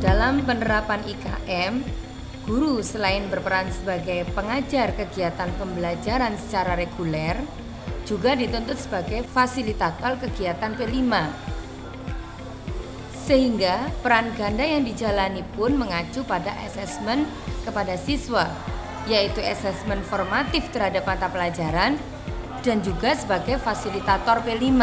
Dalam penerapan IKM, guru selain berperan sebagai pengajar kegiatan pembelajaran secara reguler, juga dituntut sebagai fasilitator kegiatan P5. Sehingga peran ganda yang dijalani pun mengacu pada asesmen kepada siswa, yaitu asesmen formatif terhadap mata pelajaran dan juga sebagai fasilitator P5.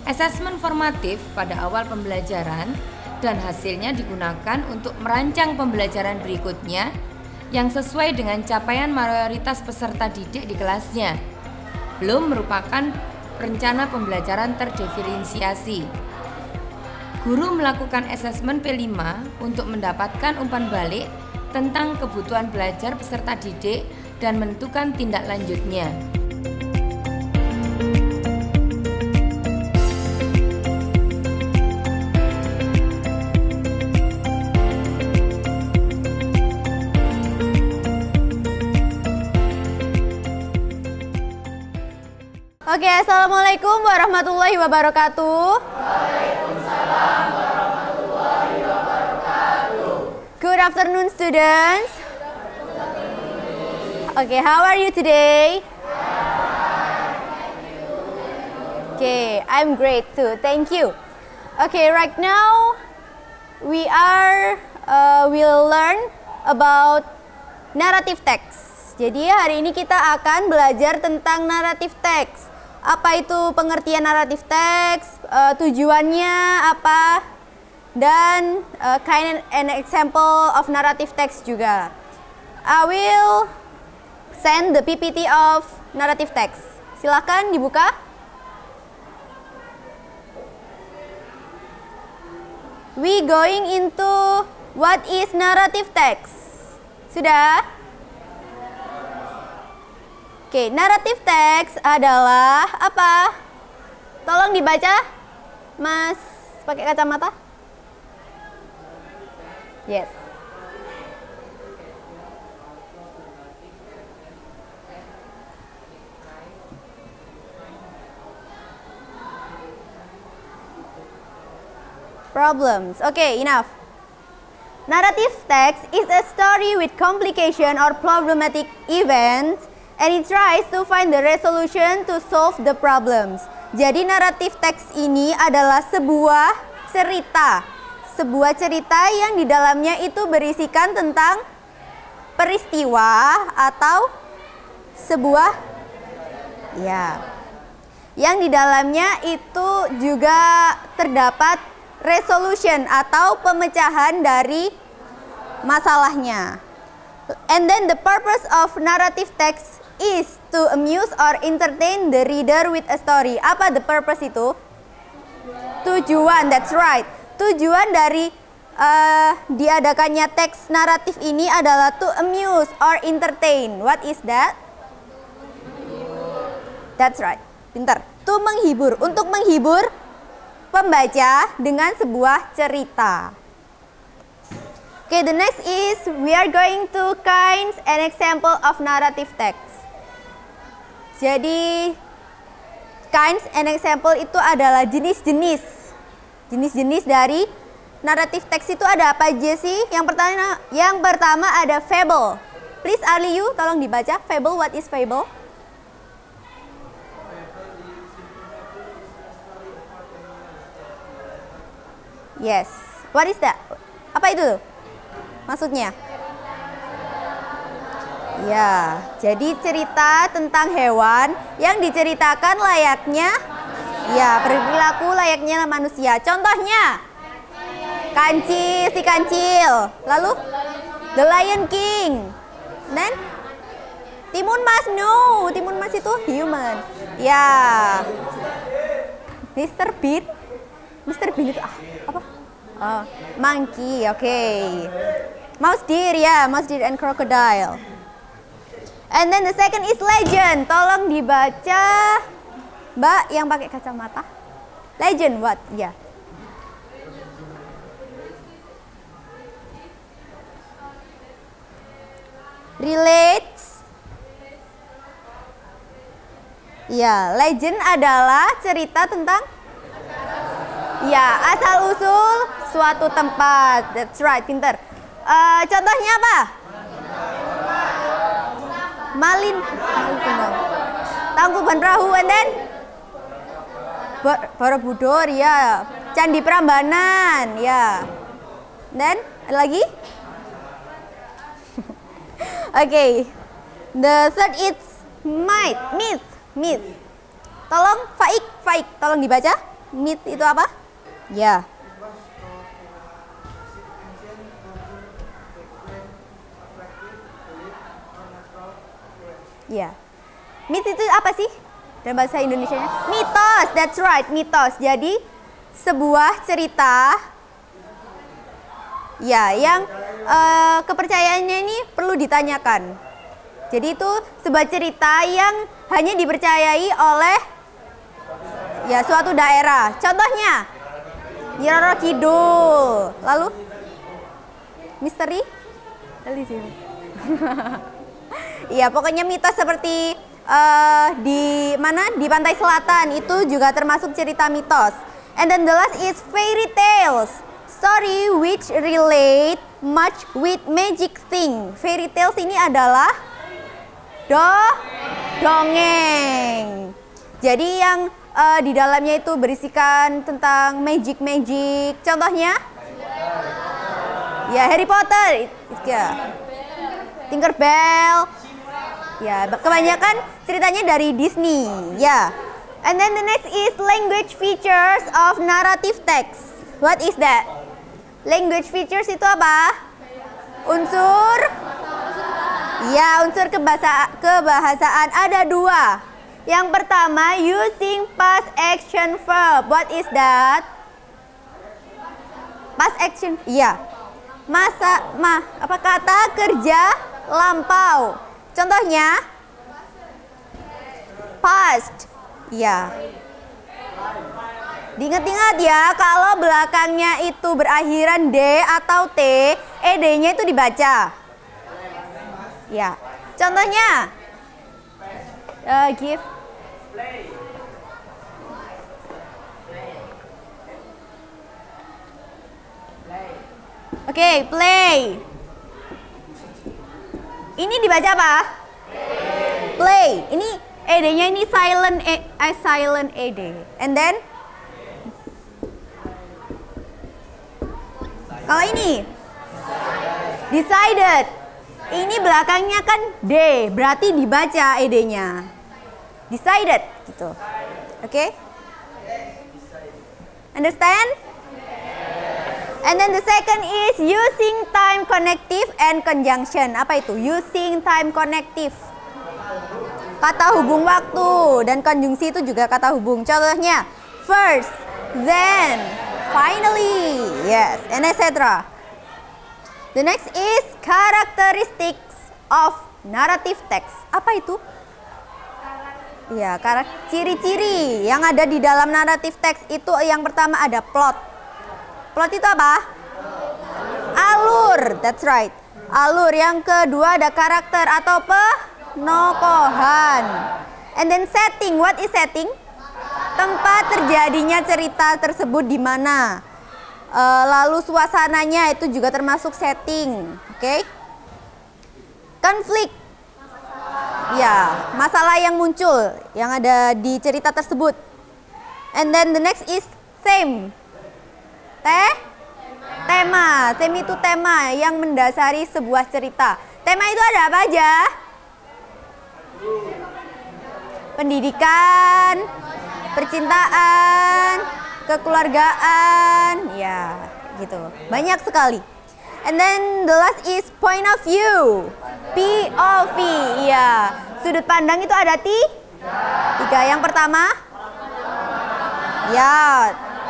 Asesmen formatif pada awal pembelajaran dan hasilnya digunakan untuk merancang pembelajaran berikutnya yang sesuai dengan capaian mayoritas peserta didik di kelasnya. Belum merupakan rencana pembelajaran terdiferensiasi. Guru melakukan asesmen P5 untuk mendapatkan umpan balik tentang kebutuhan belajar peserta didik dan menentukan tindak lanjutnya. Oke, assalamualaikum warahmatullahi wabarakatuh. Waalaikumsalam warahmatullahi wabarakatuh. Good afternoon, students. Okay, how are you today? Okay, I'm great too. Thank you. Okay, right now we'll learn about narrative text. Jadi hari ini kita akan belajar tentang narrative text. Apa itu pengertian narrative text, tujuannya apa, dan kind and example of narrative text juga. I will send the PPT of narrative text. Silakan dibuka. We going into what is narrative text. Sudah? Oke, narrative text adalah apa? Tolong dibaca, Mas, pakai kacamata. Yes. Problems. Okay, enough. Narrative text is a story with complication or problematic events, and it tries to find the resolution to solve the problems. Jadi naratif teks ini adalah sebuah cerita yang di dalamnya itu berisikan tentang peristiwa atau sebuah yang di dalamnya itu juga terdapat resolution atau pemecahan dari masalahnya. And then the purpose of narrative text is to amuse or entertain the reader with a story. Apa the purpose itu? Tujuan, that's right. Tujuan dari diadakannya teks naratif ini adalah to amuse or entertain. What is that? That's right. Pintar. To menghibur, untuk menghibur pembaca dengan sebuah cerita. Okay, the next is we are going to kinds and example of narrative text. Jadi kinds and example itu adalah jenis-jenis dari naratif teks itu ada apa aja sih? Yang pertama ada fable. Please Aliyu, tolong dibaca. Fable, what is fable? Yes. What is that? Apa itu? Maksudnya? Ya, jadi cerita tentang hewan yang diceritakan layaknya perilaku layaknya manusia. Contohnya Kancil, si Kancil. Lalu The Lion King. Dan Timun Mas, no, Timun Mas itu human. Ya. Mr. Bean itu apa? Oh, monkey, okay. Mouse deer, mouse deer and crocodile. And then the second is legend. Tolong dibaca, Mbak yang pakai kacamata. Legend what? Ya. Relates. Ya, legend adalah cerita tentang asal usul suatu tempat. That's right, pinter. Contohnya apa? Malin Kumbang. Tangkuban Perahu, and then Borobudur, ya. Candi Prambanan, ya. Dan ada lagi? Okay. The third is myth. Tolong Faik, tolong dibaca. Myth itu apa? Ya. Ya. Myth itu apa sih? Dalam bahasa Indonesianya? Mitos, that's right, mitos. Jadi sebuah cerita ya yang kepercayaannya ini perlu ditanyakan. Jadi itu sebuah cerita yang hanya dipercayai oleh ya suatu daerah. Contohnya Nyi Roro Kidul. Lalu misteri? Iya, pokoknya mitos seperti di mana? Di pantai selatan itu juga termasuk cerita mitos. And then the last is fairy tales. Story which relate much with magic thing. Fairy tales ini adalah dongeng. Jadi yang di dalamnya itu berisikan tentang magic. Contohnya? Ya, Harry Potter. Ya. Tinkerbell. Ya, kebanyakan ceritanya dari Disney. Ya. And then the next is language features of narrative text. What is that? Language features itu apa? Unsur? Ya, unsur kebahasaan ada dua. Yang pertama, using past action verb. What is that? Past action, iya. Apa kata kerja lampau? Contohnya, past. Ya. Diingat-ingat ya, kalau belakangnya itu berakhiran D atau T, ED-nya itu dibaca. Ya. Contohnya, give. Oke, play. Ini dibaca apa? Play. Ini ED-nya ini silent ED. And then kalau ini decided. Ini belakangnya kan D, berarti dibaca ED-nya. Decided gitu. Oke? Understand? And then the second is using time connective and conjunction. Apa itu? Using time connective. Kata hubung waktu dan konjungsi itu juga kata hubung. Contohnya first, then, finally, yes, and etc. The next is characteristics of narrative text. Apa itu? Ya, ciri-ciri yang ada di dalam narrative text itu yang pertama ada plot. Plot itu apa? Alur, that's right. Alur. Yang kedua ada karakter atau penokohan. And then setting. What is setting? Tempat terjadinya cerita tersebut di mana. Lalu suasananya itu juga termasuk setting. Oke? Konflik. Ya, masalah yang muncul yang ada di cerita tersebut. And then the next is theme. Tema. Theme itu tema yang mendasari sebuah cerita. Tema itu ada apa aja? Pendidikan, percintaan, kekeluargaan, ya gitu. Banyak sekali. And then the last is point of view. POV, ya. Sudut pandang itu ada tiga. Yang pertama, ya.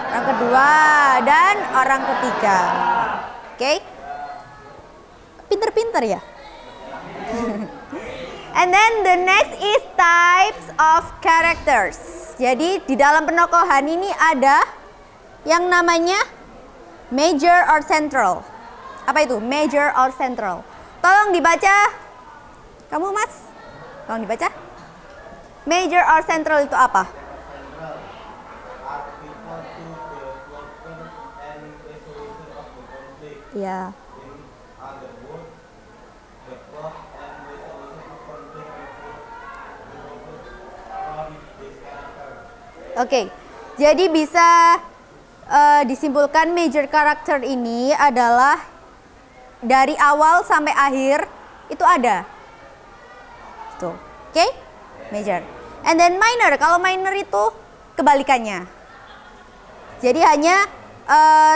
Orang kedua dan orang ketiga. Oke? Pinter-pinter ya. And then the next is types of characters. Jadi di dalam penokohan ini ada yang namanya major or central. Apa itu? Major or central. Tolong dibaca. Kamu Mas? Tolong dibaca. Major or central itu apa? Ya. Oke, jadi bisa disimpulkan major karakter ini adalah dari awal sampai akhir itu ada. Tuh, oke? Major. And then minor, kalau minor itu kebalikannya. Jadi hanya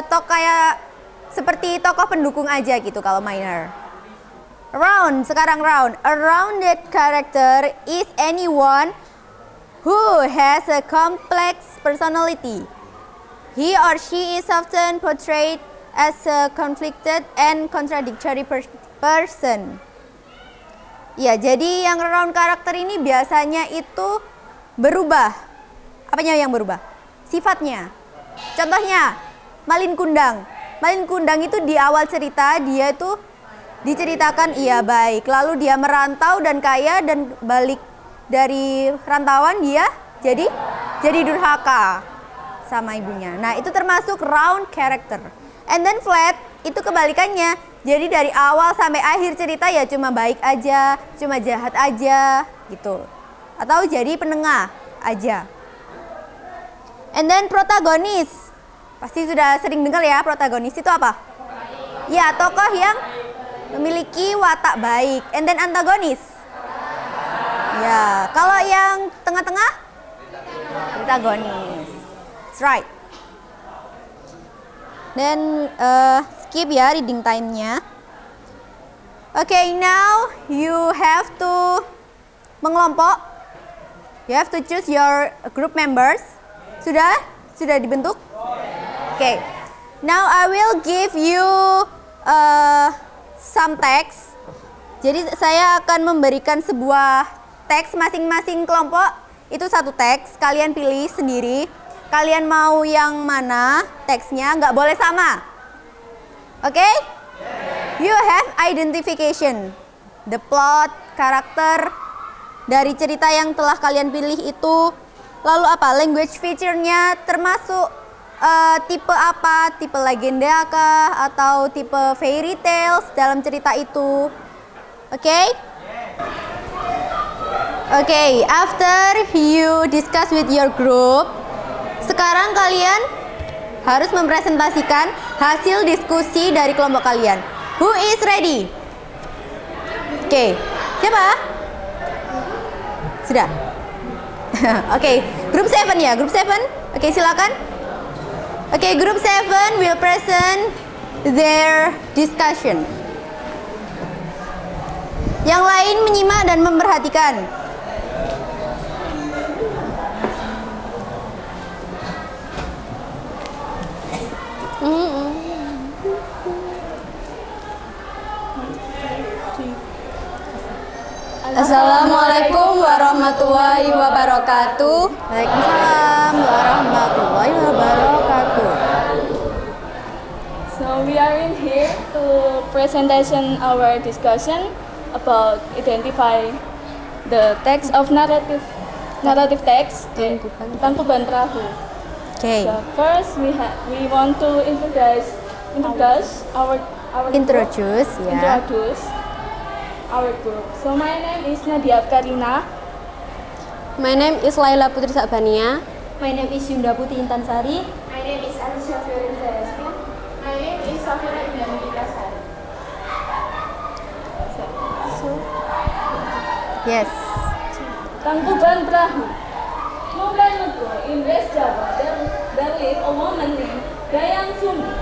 kayak seperti tokoh pendukung aja gitu kalau minor. Round, sekarang round. A rounded character is anyone who has a complex personality. He or she is often portrayed as a conflicted and contradictory person. Ya, jadi yang round karakter ini biasanya itu berubah. Apanya yang berubah? Sifatnya. Contohnya, Malin Kundang. Malin Kundang itu di awal cerita dia itu diceritakan ia baik, lalu dia merantau dan kaya, dan balik dari rantauan dia jadi durhaka sama ibunya. Nah, itu termasuk round character. And then flat itu kebalikannya. Jadi dari awal sampai akhir cerita ya cuma baik aja, cuma jahat aja gitu. Atau jadi penengah aja. And then protagonis. Pasti sudah sering dengar ya, protagonis itu apa? Ya, tokoh yang memiliki watak baik. And then antagonis. Ya, kalau yang tengah-tengah protagonis. That's right. Dan skip ya reading time-nya. Okay, now you have to mengelompok. You have to choose your group members. Sudah? Sudah dibentuk? Okay. Now I will give you some text. Jadi saya akan memberikan sebuah teks, masing-masing kelompok itu satu teks. Kalian pilih sendiri. Kalian mau yang mana teksnya, nggak boleh sama. Oke? Okay? You have identification. The plot, karakter dari cerita yang telah kalian pilih itu. Lalu apa? Language feature-nya termasuk tipe apa? Tipe legenda kah? Atau tipe fairy tales dalam cerita itu? Oke? Okay? Oke, okay, after you discuss with your group, sekarang kalian harus mempresentasikan hasil diskusi dari kelompok kalian. Who is ready? Oke, okay. Siapa? Sudah? Oke, okay. Group 7 ya, Group 7. Oke, okay, silakan. Oke, okay, Group 7 will present their discussion. Yang lain menyimak dan memperhatikan. Assalamualaikum warahmatullahi wabarakatuh. Waalaikumsalam warahmatullahi wabarakatuh. So we are in here to presentation our discussion about identify the text of narrative text Tangkuban Perahu. Okay. So first we want to introduce our our group. So my name is Nadia Karina. My name is Laila Putri Sabania. My name is Yunda Putri Intansari. My name is Alicia Fiorenza Yasmin. My name is Safira Indah Sari. Yes. Tangkuban Perahu. Long time ago in West Java, there lived a woman named Dayang Sumbi.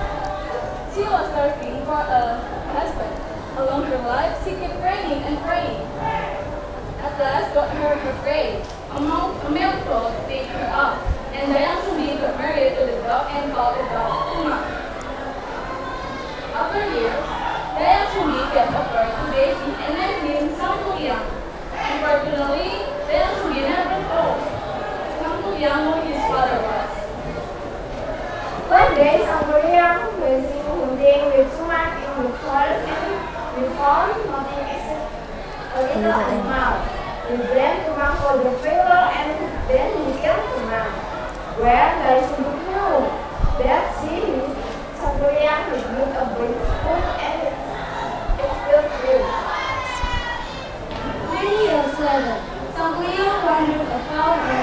She was searching for a husband. Along her life, she kept praying and praying. At last, God heard her prayer. A male troll picked her up, and Dayang Sumbi got married to the dog and called the dog Uma. After years, Dayang Sumbi gave birth to Deji and named him Sangkuyang. Unfortunately, Dayang Sumbi never told Sangkuyang who his father was. One day, Sangkuyang was hunting with sumac in the forest and we found nothing except a little animal. We blamed Tumang for the failure and then we killed Tumang. Where there is no that she Sangkuyang with a big spoon and it filled with. Many years later, Sangkuriang wandered about the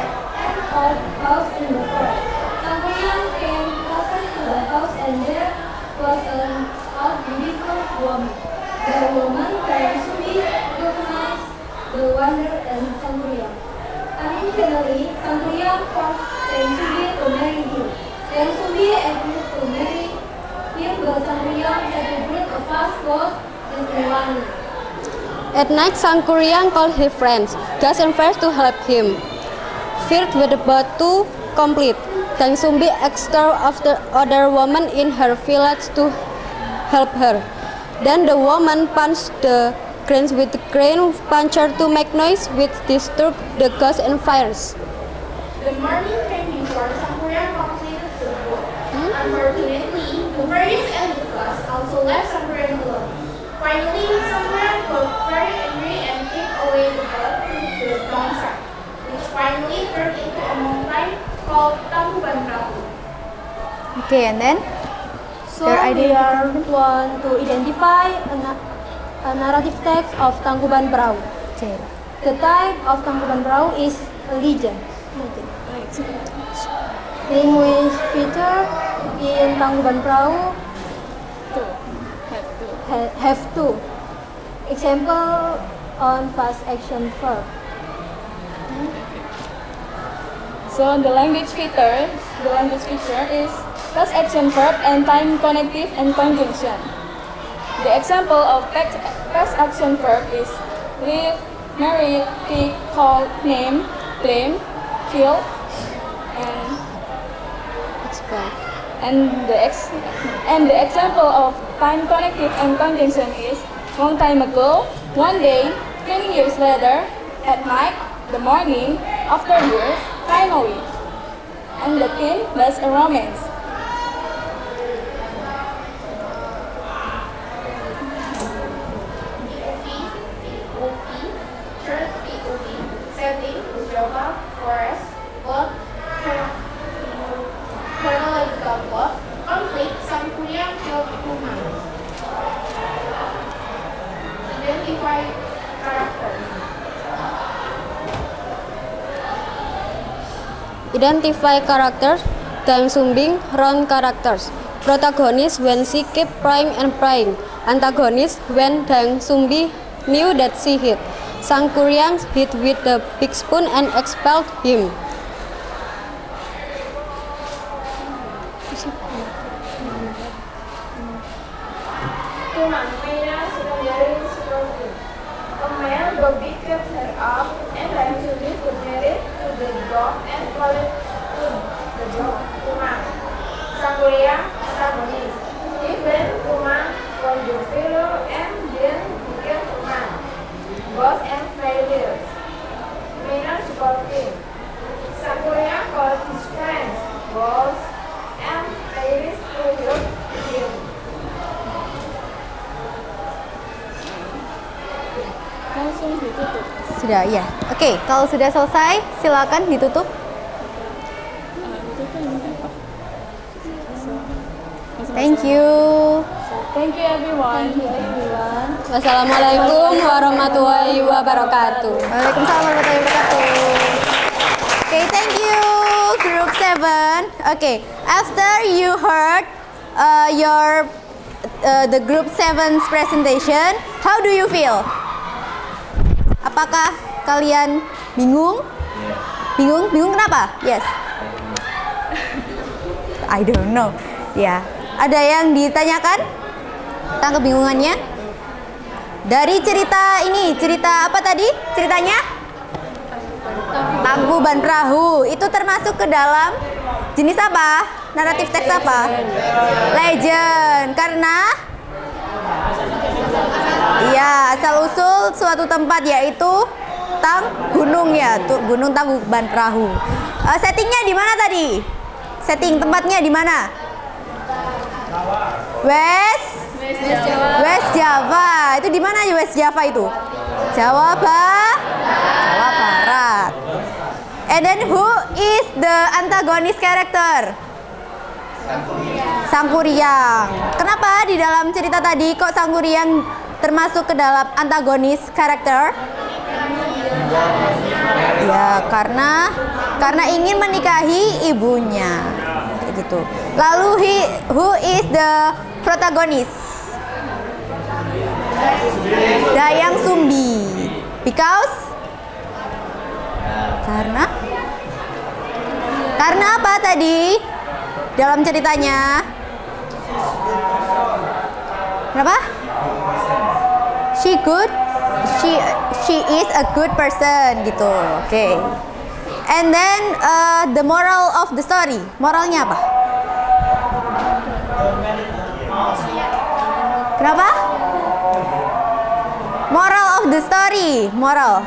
old house in the forest. Sangkuriang came closer to the house and there was a beautiful woman. The woman Tang Sumbi recognized the wanderer and Sangkuriang. Unintentionally, Sangkuriang forced Tang Sumbi to marry him. Tang Sumbi agreed to marry him, but Sangkuriang had to build a fast boat and one. At night, Sangkuriang called his friends, Gas and Fresh, to help him. Feared with the boat to complete, Tang Sumbi asked the other woman in her village to help her. Then the woman punched the grains with the grain puncher to make noise, which disturbed the ghosts and fires. The morning came before Sangkuriang completed the book. Unfortunately, the fairies and the gods also left Sangkuriang alone. Finally, Sangkuriang got very angry and kicked away the boat to the downside, which finally turned into a mountain called Tangkuban Perahu. Okay, and then? So we are want to identify a narrative text of Tangkuban Perahu. The type of Tangkuban Perahu is a legend. Language feature in Tangkuban Perahu have two. Example on past action verb. So the language feature is past action verb and time connective and conjunction. The example of past action verb is live, marry, pick, call, name, claim, kill, and the example of time connective and conjunction is long time ago, one day, 20 years later, at night, the morning, after years, finally. And the theme was a romance. Setting, Java, forest, plot, chronological plot, conflict, Sangkuriang killed woman. Identify characters. Identify characters. Tang Sumbi round characters. Protagonist when she kept prying and prying. Antagonist when Tang Sumbi knew that she hid. Sangkuriang hit with the big spoon and expelled him. Tuman, Maina, secondary security. A man Bobby kept her up and Tang Sumbi could marry to the dog and call it to the dog. Tuman. Sangkuriang, antagonist. He went Tuman for the failure and then became Tuman. Boss and failures. Maina supporting. Sangkuriang called his friends, boss and failures to help him. Langsung ditutup. Sudah, ya. Oke, kalau sudah selesai, silakan ditutup. Thank you. Thank you everyone. Wassalamualaikum warahmatullahi wabarakatuh. Waalaikumsalam warahmatullahi wabarakatuh. Okay, thank you, Group 7. Okay, after you heard the Group 7's presentation, how do you feel? Apakah kalian bingung? Bingung? Bingung kenapa? Yes. I don't know. Ya, ada yang ditanyakan tentang kebingungannya? Dari cerita ini, cerita apa tadi? Ceritanya? Tangkuban Perahu. Itu termasuk ke dalam jenis apa? Naratif teks apa? Legend. Karena iya, asal usul suatu tempat yaitu gunung ya, Gunung Tangkuban Perahu. Settingnya di mana tadi? Setting tempatnya di mana? West Java. Itu di mana ya West Java itu? Jawa Barat. And then who is the antagonist character? Sangkuriang. Kenapa di dalam cerita tadi kok Sang Kuryang termasuk ke dalam antagonis karakter? Ya, karena ingin menikahi ibunya. Kayak gitu. Lalu who is the protagonist? Dayang Sumbi. Because karena apa tadi dalam ceritanya? Kenapa? She is a good person gitu. Oke. And then the moral of the story. Moralnya apa? Kenapa? Moral of the story. Moral.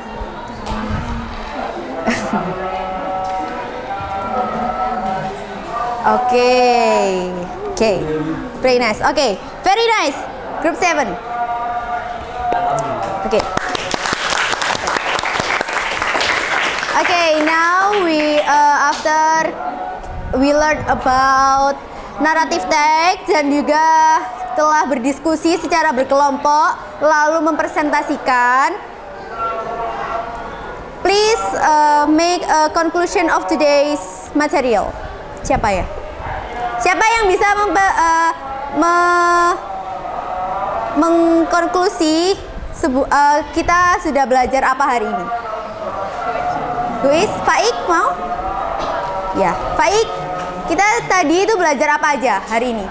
Okay. Very nice. Okay. Very nice. Group 7. Okay. Okay, now after we learned about narrative text dan juga telah berdiskusi secara berkelompok lalu mempresentasikan, please make a conclusion of today's material. Siapa ya? Siapa yang bisa mengkonklusi kita sudah belajar apa hari ini? Luis, Faik mau? Ya, Faik, kita tadi itu belajar apa aja hari ini?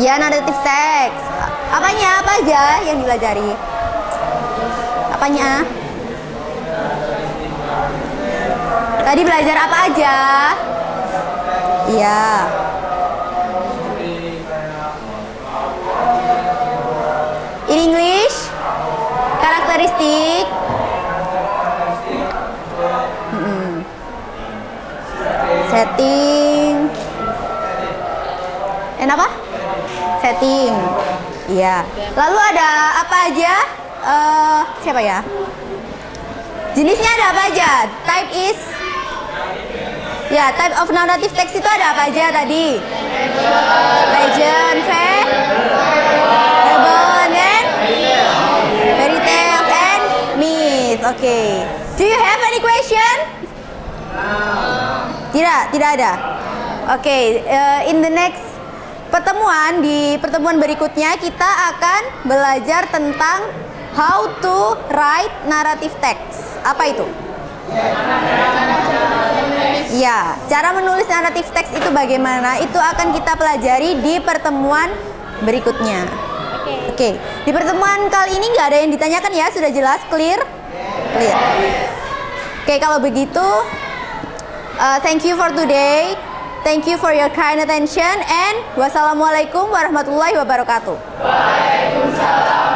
Ya, narrative text. Apanya? Apa aja yang dipelajari? Apanya? Tadi belajar apa aja? Iya. In English, karakteristik. Setting. Apa? Setting. Iya. Lalu ada apa aja? Siapa ya? Jenisnya ada apa aja? Type is. Ya, type of narrative text itu ada apa aja tadi? Legend, fable, and fairy tale and myth. Okay. Do you have any question? Tidak ada. Okay. In the next pertemuan, di pertemuan berikutnya kita akan belajar tentang how to write narrative text. Apa itu? Ya, cara menulis narrative text itu bagaimana? Itu akan kita pelajari di pertemuan berikutnya. Oke. Di pertemuan kali ini nggak ada yang ditanyakan ya? Sudah jelas? Clear? Clear. Oke, kalau begitu, thank you for today. Thank you for your kind attention and wassalamualaikum warahmatullahi wabarakatuh. Waalaikumsalam.